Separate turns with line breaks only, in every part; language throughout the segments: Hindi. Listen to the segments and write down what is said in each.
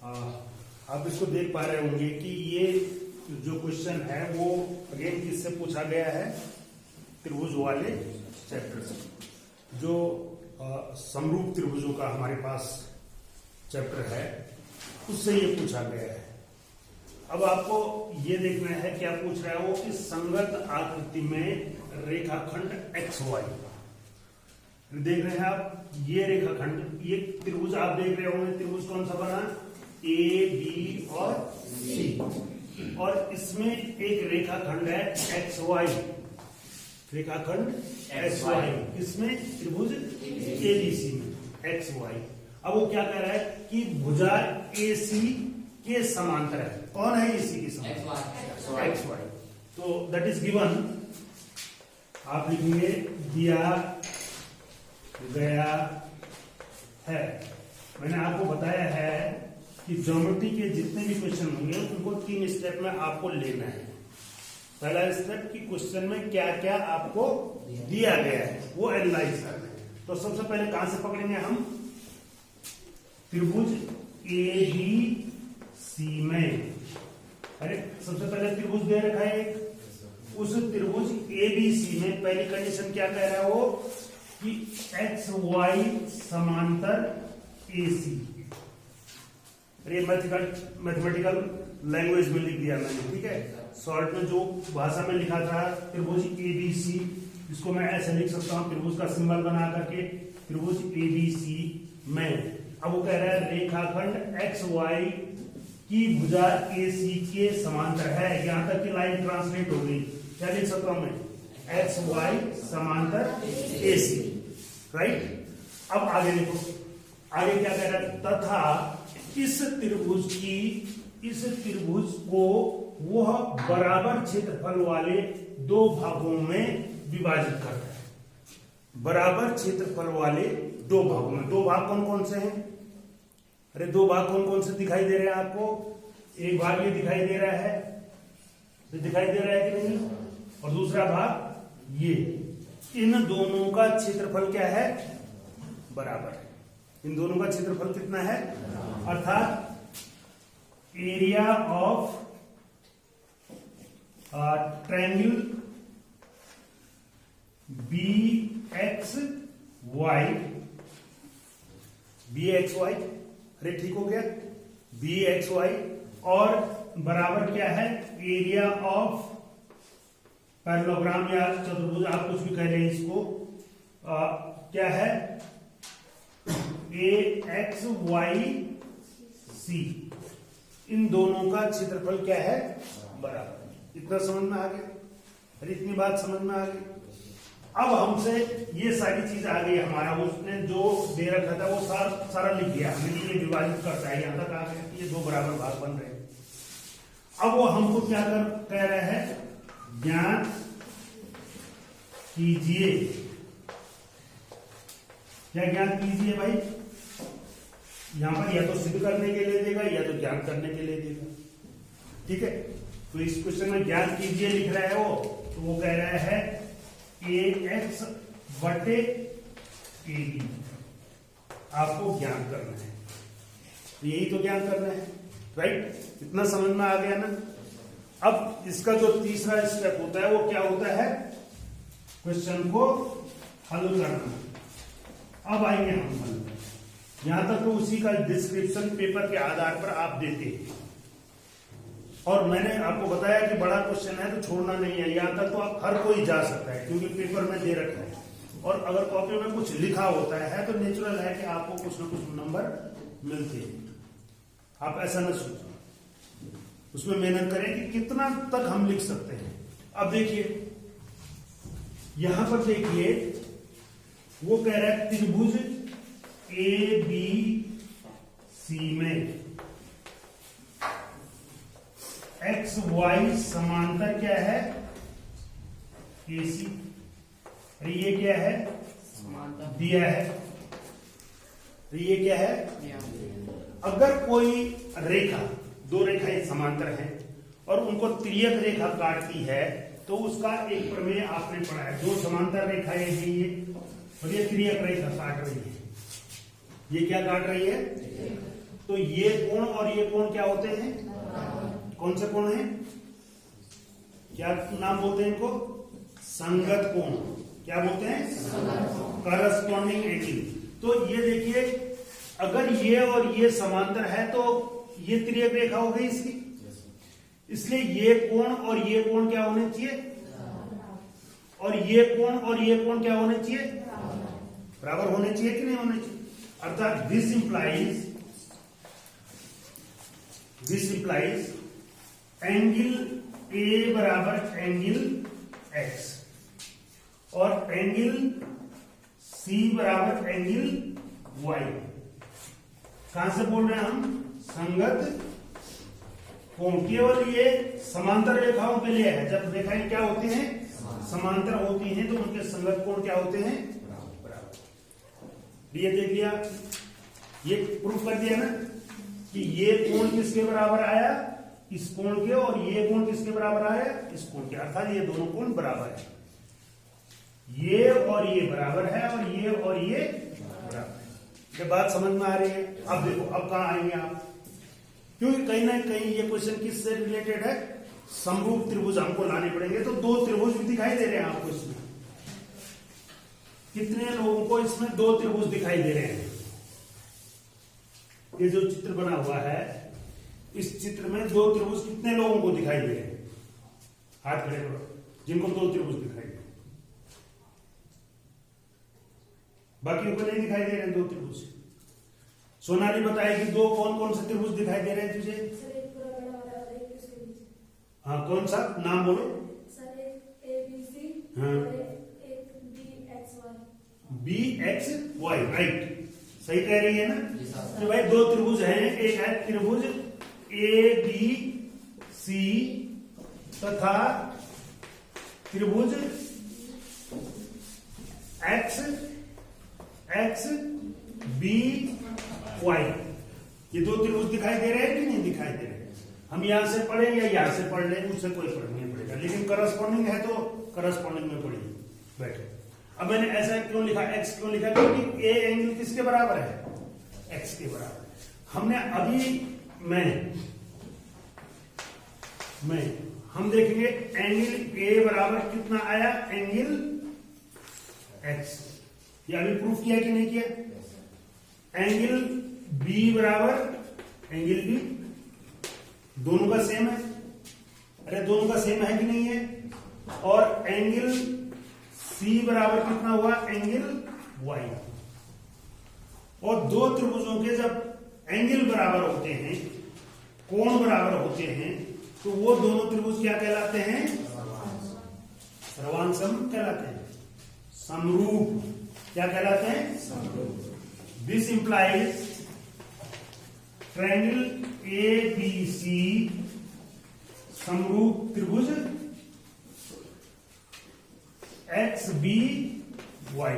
आप इसको देख पा रहे होंगे कि ये जो क्वेश्चन है वो अगेन किससे पूछा गया है, त्रिभुज वाले चैप्टर से, जो समरूप त्रिभुजों का हमारे पास चैप्टर है उससे ये पूछा गया है। अब आपको ये देखना है क्या पूछ रहा है वो, इस संगत आकृति में रेखाखंड एक्स वाई देख रहे हैं आप। ये रेखाखंड, ये त्रिभुज आप देख रहे होंगे, त्रिभुज कौन सा बना, ए बी और सी, और इसमें एक रेखाखंड है एक्स वाई, रेखाखंड एक्स वाई, इसमें त्रिभुज एबीसी में एक्स वाई। अब वो क्या कह रहा है कि भुजा एसी के समांतर है। कौन है एसी के समांतर? X Y. तो दैट इज गिवन, आप लिखेंगे दिया गया है। मैंने आपको बताया है कि ज्योमेट्री के जितने भी क्वेश्चन होंगे उनको 3 स्टेप में आपको लेना है। पहला स्टेप कि क्वेश्चन में क्या क्या आपको दिया गया है वो एनालाइज करना है। तो सबसे पहले कहां से पकड़ेंगे हम, त्रिभुज ए बी सी में। अरे सबसे पहले त्रिभुज दे रखा है एक, उस त्रिभुज ए बी सी में पहली कंडीशन क्या कह रहा है वो कि एक्स वाई समांतर ए सी। अरे मैथमेटिकल लैंग्वेज में लिख दिया मैंने, ठीक है। शॉर्ट में जो भाषा में लिखा था त्रिभुज ए बी सी, इसको मैं ऐसे लिख सकता हूं, त्रिभुज का सिंबल बना करके त्रिभुज ए बी सी में। अब वो कह रहा है रेखाखंड एक्स वाई की भुजा ए सी के समांतर है। यहां तक की लाइन ट्रांसलेट हो गई। क्या लिख सकता हूं मैं, एक्स वाई समांतर ए सी, राइट। अब आगे देखो, आगे क्या कह रहा है, तथा इस त्रिभुज को वह बराबर क्षेत्रफल वाले 2 भागों में विभाजित करता है। बराबर क्षेत्रफल वाले 2 भागों में, 2 भाग कौन कौन से हैं? अरे 2 भाग कौन कौन से दिखाई दे रहे हैं आपको? एक भाग ये दिखाई दे रहा है, तो दिखाई दे रहा है कि नहीं, और दूसरा भाग ये। इन दोनों का क्षेत्रफल क्या है, बराबर है। इन दोनों का क्षेत्रफल कितना है, अर्थात area of triangle B X Y, अरे ठीक हो गया, बी एक्स वाई, और बराबर क्या है, एरिया ऑफ पैरेललोग्राम या चतुर्भुज, आप कुछ भी कह लें इसको, क्या है, ए एक्स वाई सी। इन दोनों का क्षेत्रफल क्या है, बराबर। इतना समझ में आ गया? अरे इतनी बात समझ में आ गई। अब हमसे ये सारी चीज आ गई, हमारा उसने जो दे रखा था वो सारा लिख दिया, हमें ये विभाजित करता है, यहां तक आ गया कि ये 2 बराबर भाग बन रहे हैं। अब वो हमको क्या कह रहे हैं, ज्ञात कीजिए। क्या ज्ञात कीजिए भाई? यहां पर या तो सिद्ध करने के लिए देगा या तो ज्ञात करने के लिए देगा, ठीक है। तो इस क्वेश्चन में ज्ञात कीजिए लिख रहा है वो, तो वो कह रहा है ए एक्स बटे ए बी आपको ज्ञात करना है। तो यही तो ज्ञात करना है, राइट। इतना समझ में आ गया ना। अब इसका जो तीसरा स्टेप होता है वो क्या होता है, क्वेश्चन को हल करना। अब आएंगे हम हल। यहां तक तो उसी का डिस्क्रिप्शन पेपर के आधार पर आप देते हैं, और मैंने आपको बताया कि बड़ा क्वेश्चन है तो छोड़ना नहीं है। यहां तक तो आप हर कोई जा सकता है क्योंकि पेपर में दे रखा है, और अगर कॉपी में कुछ लिखा होता है तो नेचुरल है कि आपको कुछ ना कुछ नंबर मिलते हैं। आप ऐसा न सोचो, उसमें मेहनत करें कि कितना तक हम लिख सकते हैं। अब देखिए यहां पर, देखिए वो कह रहा है त्रिभुज ए बी सी में एक्स वाई समांतर क्या है, ए सी। अरे ये क्या है, दिया है। अरे ये क्या है, अगर कोई रेखा, 2 रेखाएं समांतर हैं और उनको तिर्यक रेखा काटती है तो उसका एक प्रमेय आपने पढ़ा है। 2 समांतर रेखाएं हैं ये, और ये तिर्यक रेखा काट रही है। ये क्या काट रही है, तो ये कोण और ये कोण क्या होते हैं? कौन से कोण हैं? क्या नाम बोलते हैं इनको? संगत कोण। क्या बोलते हैं? Corresponding angle. तो ये देखिए, अगर ये और ये समांतर है तो ये तिर्यक रेखा हो गई इसकी, इसलिए ये कोण और ये कोण क्या होने चाहिए? और ये कोण और ये कोण क्या होने चाहिए? बराबर होने चाहिए कि नहीं होने चाहिए? अर्थात दिस इंप्लाइज एंगल ए बराबर एंगल एक्स और एंगल सी बराबर एंगल वाई। कहां से बोल रहे हैं हम? संगत कोण। केवल ये समांतर रेखाओं के लिए है। जब रेखाएं क्या होती हैं? समांतर होती हैं, तो उनके संगत कोण क्या होते हैं? बराबर। ये देख लिया, ये प्रूफ कर दिया ना कि ये कोण किसके बराबर आया? इस कोण के। और ये कोण किसके बराबर आया? इस कोण के। अर्थात ये दोनों कोण बराबर है। ये और ये बराबर है और ये बराबर है। ये बात समझ में आ रही है? अब देखो, अब कहां आएंगे आप? क्योंकि कहीं ना कहीं ये क्वेश्चन किससे रिलेटेड है? समरूप त्रिभुज हमको लाने पड़ेंगे। तो दो त्रिभुज भी दिखाई दे रहे हैं आपको इसमें। कितने लोगों को इसमें दो त्रिभुज दिखाई दे रहे हैं? ये जो चित्र बना हुआ है, इस चित्र में दो त्रिभुज कितने लोगों को दिखाई दे रहे हैं? हाथ खड़े करो जिनको दो त्रिभुज दिखाई दे। बाकी को नहीं दिखाई दे रहे हैं दो त्रिभुज। सोनाली बताएगी दो कौन कौन से त्रिभुज दिखाई दे रहे हैं तुझे? हाँ, कौन सा? नाम बोलो।
सर, एक ABC और एक
BXY। राइट, सही कह रही है ना? तो भाई दो त्रिभुज हैं। एक है त्रिभुज ABC तथा त्रिभुज XBY। ये दो त्रिभुज दिखाई दे रहे हैं कि नहीं दिखाई दे रहे? हम यहां से पढ़े या यहां से पढ़ लें, उससे कोई फर्क नहीं पड़ेगा, लेकिन करस्पॉन्डिंग है तो करस्पॉन्डिंग में पढ़िए। बैठो। अब मैंने ऐसा क्यों लिखा, एक्स क्यों लिखा? क्योंकि ए एंगल किसके बराबर है? एक्स के बराबर। हमने अभी हम देखेंगे एंगल ए बराबर कितना आया? Angle x. ये अभी प्रूफ किया कि नहीं किया? एंगल बी बराबर एंगल बी, दोनों का सेम है। अरे दोनों का सेम है कि नहीं है? और एंगल सी बराबर कितना हुआ? Angle Y. और दो त्रिभुजों के जब एंगल बराबर होते हैं, कोण बराबर होते हैं, तो वो दोनों त्रिभुज क्या कहलाते हैं? सर्वांसम कहलाते हैं। समरूप क्या कहलाते हैं? समरूप। दिस इंप्लाइज ट्रायंगल ABC समरूप त्रिभुज XBY।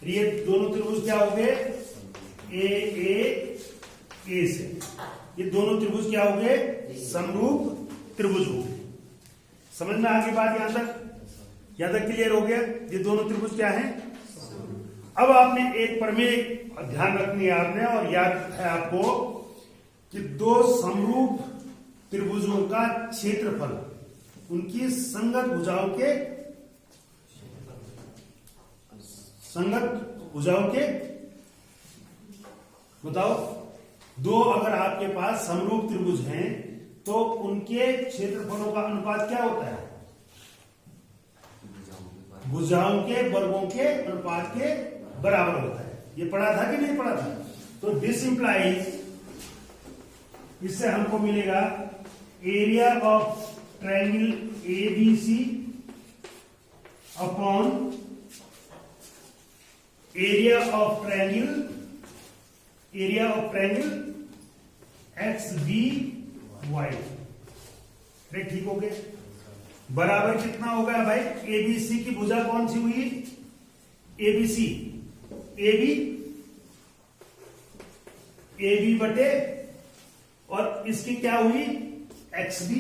ये दोनों त्रिभुज क्या हो गए? A से ये दोनों त्रिभुज क्या हो गए? समरूप त्रिभुज हो गए। समझ में आ गई बात? यहां तक क्लियर हो गया? ये दोनों त्रिभुज क्या हैं? अब आपने एक प्रमेय ध्यान रखनी है आपने, और याद है आपको कि दो समरूप त्रिभुजों का क्षेत्रफल उनकी संगत भुजाओं के बताओ। दो अगर आपके पास समरूप त्रिभुज हैं तो उनके क्षेत्रफलों का अनुपात क्या होता है? भुजाओं के वर्गों के अनुपात के बराबर होता है। ये पढ़ा था कि नहीं पढ़ा था? तो दिस इंप्लाइज, इससे हमको मिलेगा area of triangle ABC upon area of triangle XBY। ठीक हो गया? बराबर कितना होगा भाई? ABC की भुजा कौन सी हुई? ABC AB बटे, और इसकी क्या हुई? XB।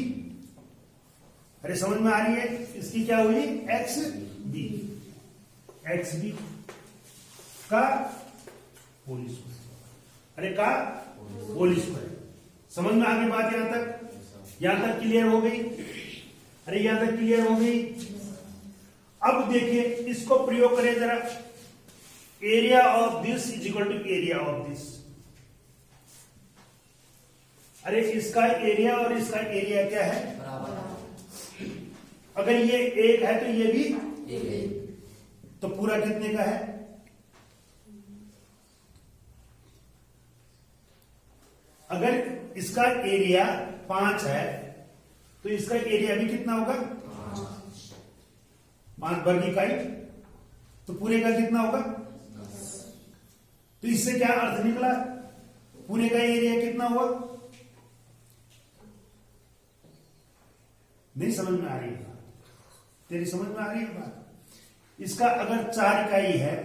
अरे समझ में आ रही है? इसकी क्या हुई? XB का होल स्क्वायर। अरे का होल स्क्वायर। समझ में आ गई बात यहां तक? यहां तक क्लियर हो गई? अरे यहां तक क्लियर हो गई? अब देखिए इसको प्रयोग करें जरा। Area of this is equal to area of this. अरे इसका एरिया और इसका एरिया क्या है? अगर ये एक है तो ये भी तो पूरा कितने का है? अगर इसका एरिया 5 है तो इसका एरिया भी कितना होगा? 5 वर्ग इकाई। तो पूरे का कितना होगा? तो इससे क्या अर्थ निकला? पूरे का एरिया कितना हुआ? नहीं समझ में आ रही है बात? तेरी समझ में आ रही है बात? इसका अगर 4 इकाई है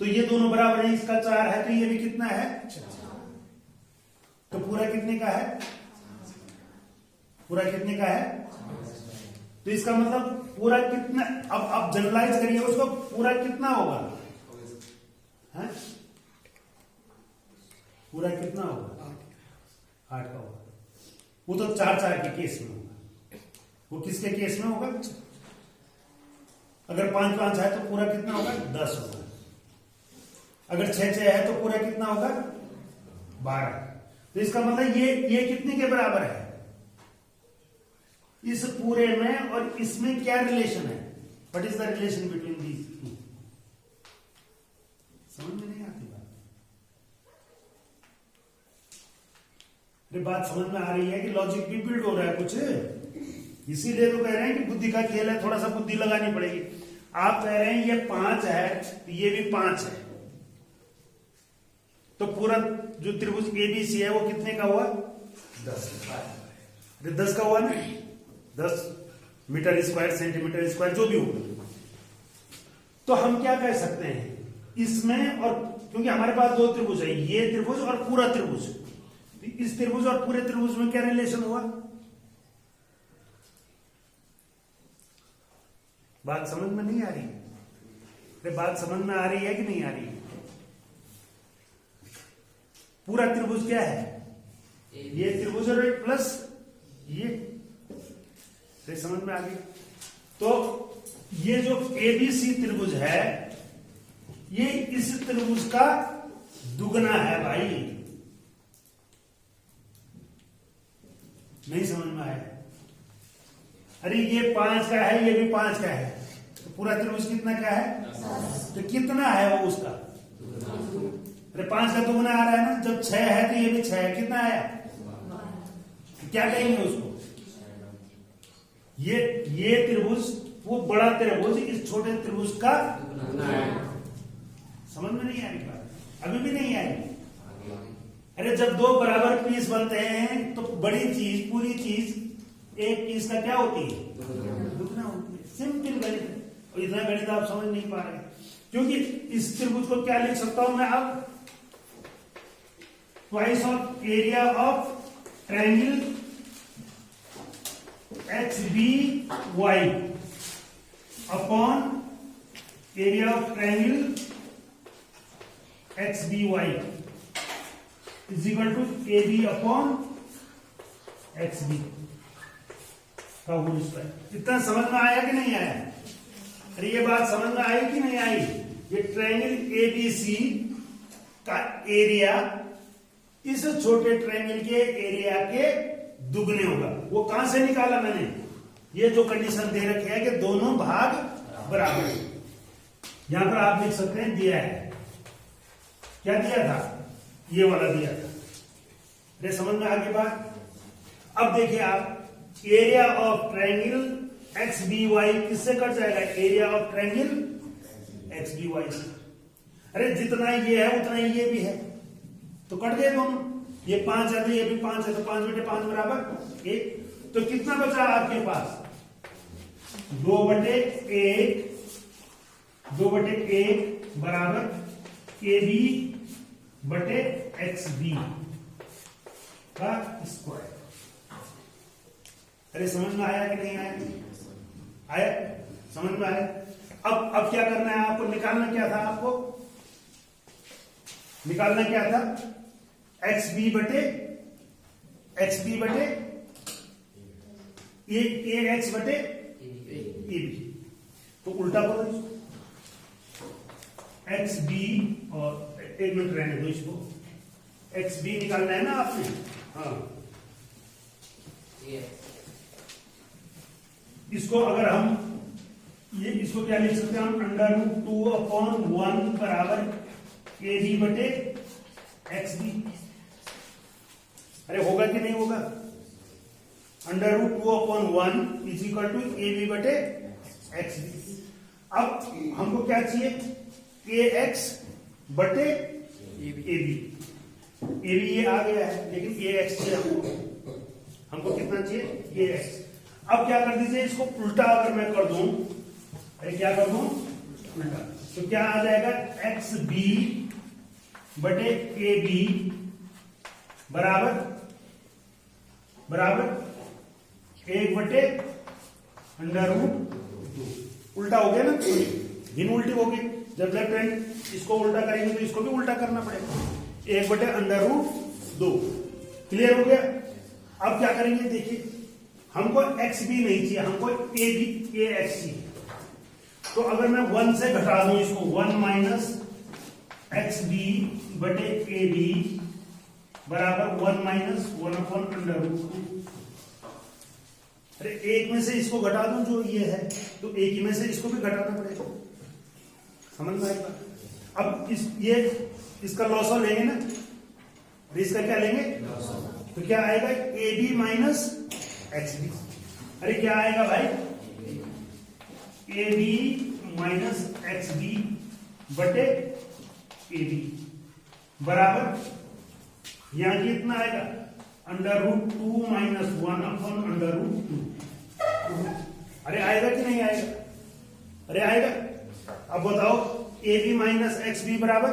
तो ये दोनों बराबर है, इसका 4 है तो ये भी कितना है? तो पूरा कितने का है? पूरा कितने का है? तो इसका मतलब पूरा कितना, अब जनरलाइज करिए उसको, पूरा कितना होगा? है? पूरा कितना होगा? 8 का होगा। वो तो 4-4 के केस में होगा। वो किसके केस में होगा? अगर 5-5 है तो पूरा कितना होगा? 10 होगा। अगर 6-6 है तो पूरा कितना होगा? 12। तो इसका मतलब ये कितने के बराबर है? इस पूरे में और इसमें क्या रिलेशन है? What is the relation between these two? समझ में नहीं आती बात? ये बात समझ में आ रही है कि लॉजिक भी बिल्ड हो रहा है कुछ? इसीलिए तो कह रहे हैं कि बुद्धि का खेल है, थोड़ा सा बुद्धि लगानी पड़ेगी। आप कह रहे हैं ये 5 है तो ये भी 5 है, तो पूरा जो त्रिभुज एबीसी है वो कितने का हुआ? 10। 10 का हुआ ना? 10 मीटर स्क्वायर, सेंटीमीटर स्क्वायर, जो भी होगा। तो हम क्या कह सकते हैं इसमें, और क्योंकि हमारे पास 2 त्रिभुज है, ये त्रिभुज और पूरा त्रिभुज, इस त्रिभुज और पूरे त्रिभुज में क्या रिलेशन हुआ? बात समझ में नहीं आ रही? बात समझ में आ रही है कि नहीं आ रही है? पूरा त्रिभुज क्या है? ये त्रिभुज और प्लस ये समझ में आ गई? तो ये जो एबीसी त्रिभुज है ये इस त्रिभुज का दुगना है भाई। नहीं समझ में आया? अरे ये 5 का है, ये भी 5 का है, तो पूरा त्रिभुज कितना का है? तो कितना है वो उसका? अरे 5 का दुगना आ रहा है ना। जब 6 है तो ये भी 6 है, कितना आया? तो क्या कहेंगे उसको? ये त्रिभुज, वो बड़ा त्रिभुज इस छोटे त्रिभुज का समझ में नहीं आ रही बात? अभी भी नहीं आई? अरे जब 2 बराबर पीस बनते हैं तो बड़ी चीज, पूरी चीज एक पीस का क्या होती है? दुगना होती है। सिंपल गणित। और इतना गणित आप समझ नहीं पा रहे, क्योंकि इस त्रिभुज को क्या लिख सकता हूं मैं अब? Twice of area of triangle XBY upon area of triangle XBY is equal to AB upon XB का होल स्क्वायर। इतना समझ में आया कि नहीं आया? अरे ये बात समझ में आई कि नहीं आई? ये ट्रायंगल ABC का एरिया इस छोटे ट्रायंगल के एरिया के दुगने होगा। वो कहां से निकाला मैंने? ये जो कंडीशन दे रखी है कि दोनों भाग बराबर है। यहां पर आप लिख सकते हैं दिया है, क्या दिया था? ये वाला दिया था। अरे समझ में आ गई बात? अब देखिए आप, एरिया ऑफ ट्रायंगल XBY किससे कट जाएगा? एरिया ऑफ ट्रायंगल XBY से। अरे जितना ये है उतना ही ये भी है, तो कट गए दोनों। ये 5 है तो ये भी 5 है, तो 5/5 बराबर 1। तो कितना बचा आपके पास? 2/1 बराबर AB बटे XB का स्क्वायर। अरे समझ में आया कि नहीं आया? आया? समझ में आया? अब क्या करना है आपको? निकालना क्या था आपको? निकालना क्या था, एक्स बी बटे ए एक्स बटे ए बी। तो उल्टा करो इसको, एक्स बी, और एक मिनट रहने दो इसको, एक्स बी निकालना है ना आपने। हाँ, इसको अगर हम इसको क्या लिख सकते हैं हम, √2/1 बराबर ए बी बटे एक्स बी। अरे होगा कि नहीं होगा, √2/1 is equal to A B बटे एक्स बी। अब हमको क्या चाहिए, ए एक्स बटे ए बी ये आ गया है, लेकिन ए एक्स चाहिए हमको कितना चाहिए, ए एक्स। अब क्या कर दीजिए, इसको उल्टा अगर मैं कर दूं, अरे क्या कर दूं उल्टा, तो क्या आ जाएगा, एक्स बी बटे ए बी बराबर 1 बटे √2। उल्टा हो गया ना, भिन्न उल्टी हो गई। जब लेफ्ट हैंड इसको उल्टा करेंगे तो इसको भी उल्टा करना पड़ेगा, 1 बटे √2। क्लियर हो गया। अब क्या करेंगे, देखिए हमको एक्स बी नहीं चाहिए, हमको ए बी ए एक्स चाहिए। तो अगर मैं 1 से घटा दूं इसको, 1 माइनस एक्स बी बटे ए बी बराबर 1 माइनस 1/√2। अरे एक में से इसको घटा दूं जो ये है, तो एक ही में से इसको भी घटाना पड़ेगा, समझ में आएगा। अब इसका लॉसर लेंगे ना, इसका क्या लेंगे, तो क्या आएगा, A B minus X B. अरे क्या आएगा भाई, A B minus X B बटे ए बी बराबर, यहां कितना आएगा, √2 माइनस 1/√2। अरे आएगा कि नहीं आएगा, अरे आएगा। अब बताओ, A B minus X B बराबर,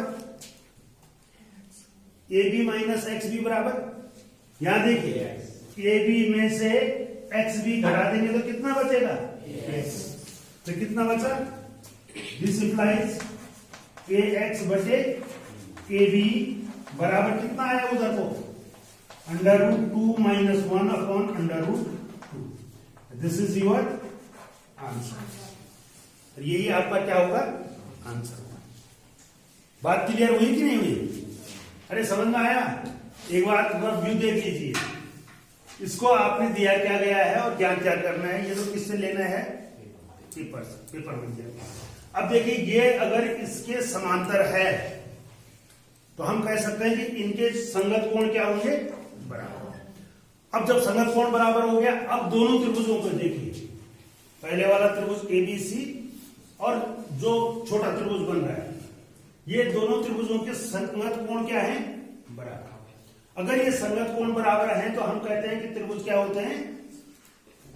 A B minus X B बराबर, यहां देखिए ए बी में से एक्स बी घटा देंगे तो कितना बचेगा, एक्स। तो कितना बचा, दिस इंप्लाइज ए एक्स बटे ए बी बराबर कितना आया उधर को, √2 minus 1/√2। This is your answer. यही आपका क्या होगा, आंसर। बात क्लियर हुई कि नहीं हुई, अरे समझ में आया। एक बार व्यू देख लीजिए, इसको आपने दिया क्या गया है और क्या क्या करना है, ये तो किससे लेना है, पेपर में दिया। अब देखिए, ये अगर इसके समांतर है तो हम कह सकते हैं कि इनके संगत कोण क्या होंगे, बराबर। अब जब संगत कोण बराबर हो गया, अब दोनों त्रिभुजों को देखिए, पहले वाला त्रिभुज एबीसी और जो छोटा त्रिभुज बन रहा है, ये दोनों त्रिभुजों के संगत कोण क्या है, बराबर। अगर ये संगत कोण बराबर हैं तो हम कहते हैं कि त्रिभुज क्या होते हैं,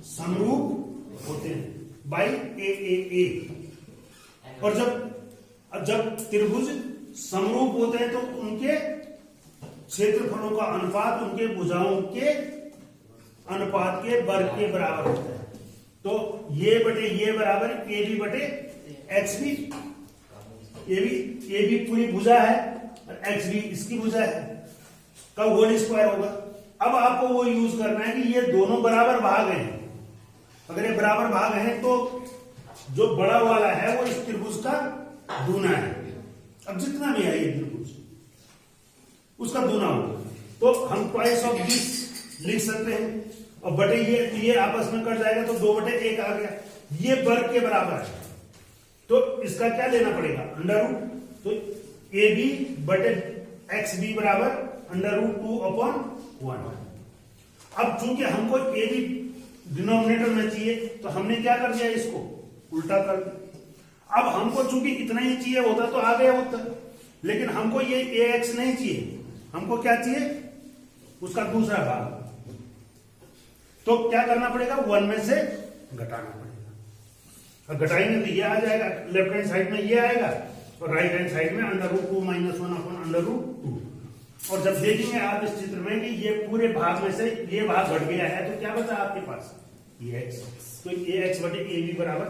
समरूप होते हैं, बाई ए। और जब त्रिभुज समरूप होते हैं तो उनके क्षेत्रफलों का अनुपात उनके भुजाओं के अनुपात के वर्ग के बराबर होता है। तो ये बटे ये बराबर ए बी बटे एक्स बी। ए बी पूरी भुजा है और एक्स बी इसकी भुजा है, का होल स्क्वायर होगा। अब आपको वो यूज करना है कि ये दोनों बराबर भाग हैं। अगर ये बराबर भाग हैं तो जो बड़ा वाला है वो इस त्रिभुज का दूना है। अब जितना भी है ये त्रिभुज उसका दूना होगा, तो हम ट्वाइस ऑफ दिस लिख सकते हैं। और बटे ये आपस में कट जाएगा तो 2/1 आ गया, ये वर्ग के बराबर है। तो इसका क्या लेना पड़ेगा, अंडर रूट। तो ए बी बटे एक्स बी बराबर √2/1। अब चूंकि हमको ए बी डिनोमिनेटर में चाहिए तो हमने क्या कर दिया, इसको उल्टा कर दिया। अब हमको चूंकि इतना ही चाहिए होता तो आ गया उत्तर, लेकिन हमको ये ए एक्स नहीं चाहिए, हमको क्या चाहिए, उसका दूसरा भाग। तो क्या करना पड़ेगा, 1 में से घटाना पड़ेगा। और घटाएंगे तो ये आ जाएगा, लेफ्ट हैंड साइड में ये आएगा और राइट हैंड साइड में √2 माइनस 1/√2। और जब देखेंगे आप इस चित्र में कि ये पूरे भाग में से ये भाग घट गया है तो क्या बचा आपके पास, ये एक्स। तो ए एक्स बटे ए बी बराबर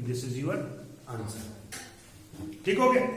दिस इज योर आंसर। ठीक हो गया।